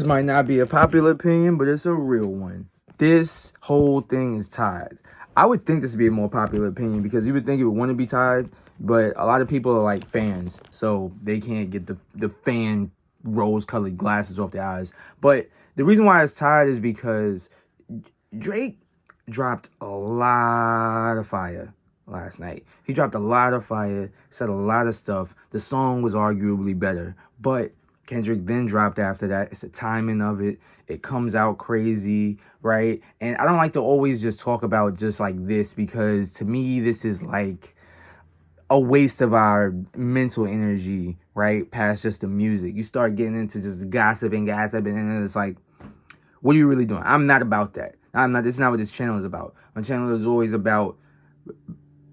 This might not be a popular opinion, but it's a real one. This whole thing is tied. I would think this would be a more popular opinion because you would think it would want to be tied, but a lot of people are like fans, so they can't get the fan rose-colored glasses off their eyes. But the reason why it's tied is because Drake dropped a lot of fire last night. He dropped a lot of fire, said a lot of stuff. The song was arguably better, but Kendrick then dropped after that. It's the timing of it. It comes out crazy, right? And I don't like to always just talk about just like this because to me, this is like a waste of our mental energy, right? Past just the music. You start getting into just gossiping, and then it's like, what are you really doing? I'm not about that. I'm not. This is not what this channel is about. My channel is always about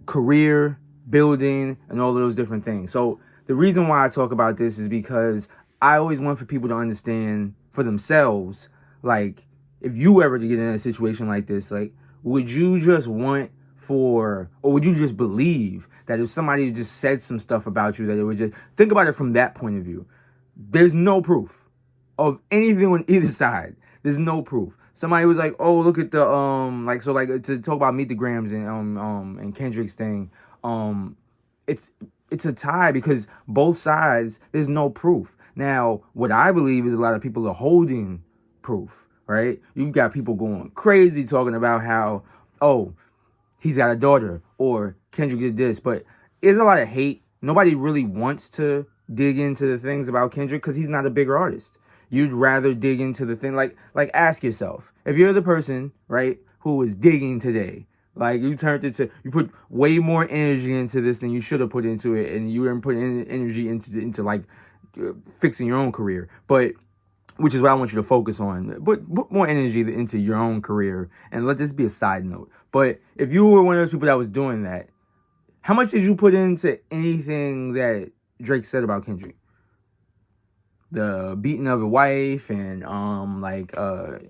career building and all of those different things. So the reason why I talk about this is because I always want for people to understand for themselves, like, if you ever to get in a situation like this, like, would you just want for, or would you just believe that if somebody just said some stuff about you, that it would just, think about it from that point of view. There's no proof of anything on either side. There's no proof. Somebody was like, "Oh, look at the to talk about Meet the Grams and Kendrick's thing. It's a tie because both sides, there's no proof. Now, what I believe is a lot of people are holding proof, right? You've got people going crazy talking about how, oh, he's got a daughter or Kendrick did this, but there's a lot of hate. Nobody really wants to dig into the things about Kendrick because he's not a bigger artist. You'd rather dig into the thing, like ask yourself, if you're the person, right, who was digging today, like you put way more energy into this than you should have put into it, and you didn't put any energy into like fixing your own career, but which is what I want you to focus on. Put more energy into your own career, and let this be a side note. But if you were one of those people that was doing that, how much did you put into anything that Drake said about Kendrick? The beating of a wife and the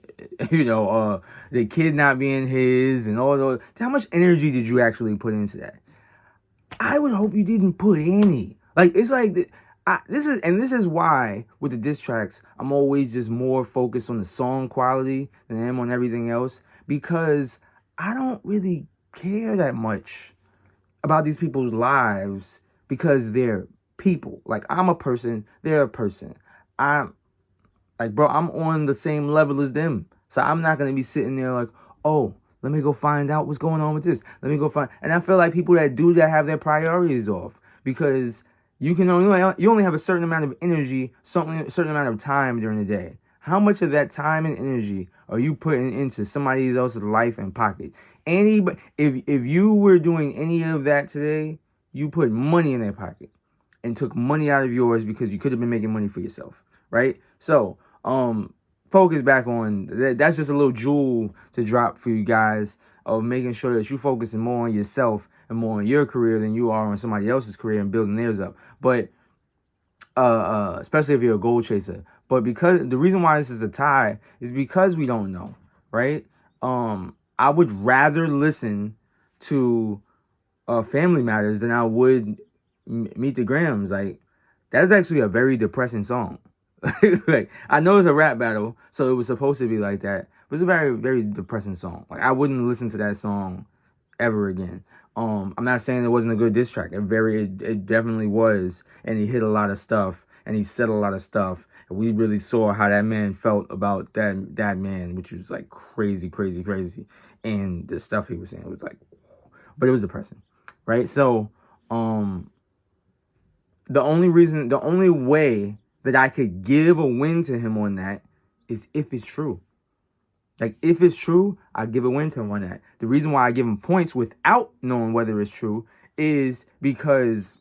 kid not being his and all those. How much energy did you actually put into that? I would hope you didn't put any. Like, it's like this is why with the diss tracks I'm always just more focused on the song quality than I am on everything else, because I don't really care that much about these people's lives because they're people. Like, I'm a person, they're a person. I'm like, bro, I'm on the same level as them. So I'm not going to be sitting there like, oh, let me go find out what's going on with this. Let me go find. And I feel like people that do that have their priorities off, because you only have a certain amount of energy, a certain amount of time during the day. How much of that time and energy are you putting into somebody else's life and pocket? If you were doing any of that today, you put money in their pocket and took money out of yours because you could have been making money for yourself, right? So, focus back on that. That's just a little jewel to drop for you guys, of making sure that you focusing more on yourself and more on your career than you are on somebody else's career and building theirs up. But especially if you're a goal chaser. But because the reason why this is a tie is because we don't know, right? I would rather listen to Family Matters than I would Meet the Grams. Like, that's actually a very depressing song. Like, I know it's a rap battle, so it was supposed to be like that, but it's a very, very depressing song. Like, I wouldn't listen to that song ever again. I'm not saying it wasn't a good diss track. It definitely was, and he hit a lot of stuff, and he said a lot of stuff, and we really saw how that man felt about that man, which was like crazy, crazy, crazy, and the stuff he was saying was like, but it was depressing, right? So, the only way that I could give a win to him on that is if it's true. Like, if it's true, I give a win to him on that. The reason why I give him points without knowing whether it's true is because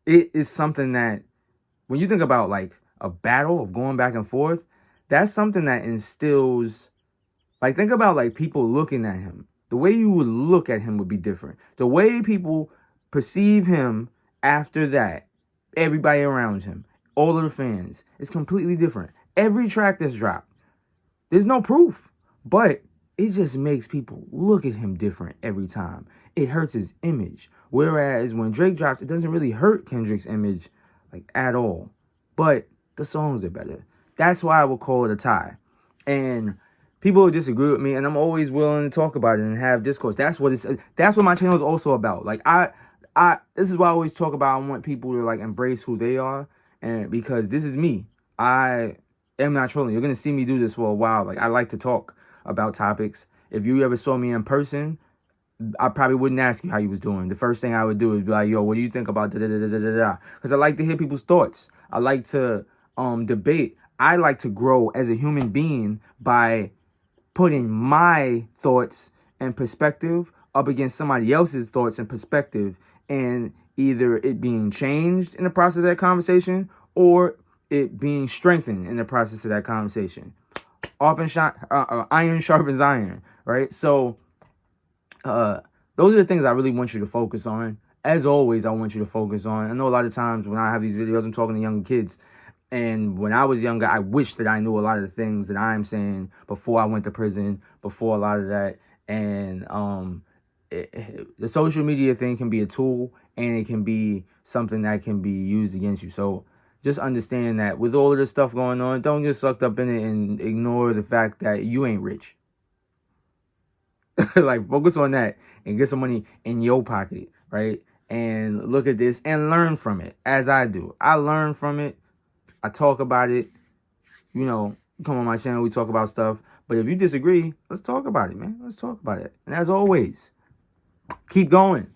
it is something that, when you think about like a battle of going back and forth, that's something that instills, like, think about like people looking at him. The way you would look at him would be different. The way people perceive him after that, everybody around him, all of the fans, is completely different. Every track that's dropped, there's no proof, but it just makes people look at him different every time. It hurts his image. Whereas when Drake drops, it doesn't really hurt Kendrick's image like at all. But the songs are better. That's why I would call it a tie. And people will disagree with me, and I'm always willing to talk about it and have discourse. That's what my channel is also about. Like this is why I always talk about. I want people to like embrace who they are, and because this is me. I am not trolling. You're gonna see me do this for a while. Like I like to talk about topics. If you ever saw me in person, I probably wouldn't ask you how you was doing. The first thing I would do is be like, yo, what do you think about da da da da da da? Because I like to hear people's thoughts. I like to debate. I like to grow as a human being by putting my thoughts and perspective up against somebody else's thoughts and perspective, and either it being changed in the process of that conversation or it being strengthened in the process of that conversation. Iron sharpens iron, right? So those are the things I really want you to focus on. As always, I want you to focus on. I know a lot of times when I have these videos, I'm talking to younger kids. And when I was younger, I wish that I knew a lot of the things that I'm saying before I went to prison, before a lot of that. And the social media thing can be a tool, and it can be something that can be used against you. So just understand that with all of this stuff going on, don't get sucked up in it and ignore the fact that you ain't rich. Like, focus on that and get some money in your pocket, right? And look at this and learn from it, as I do. I learn from it. I talk about it. You know, come on my channel, we talk about stuff. But if you disagree, let's talk about it, man. Let's talk about it. And as always, keep going.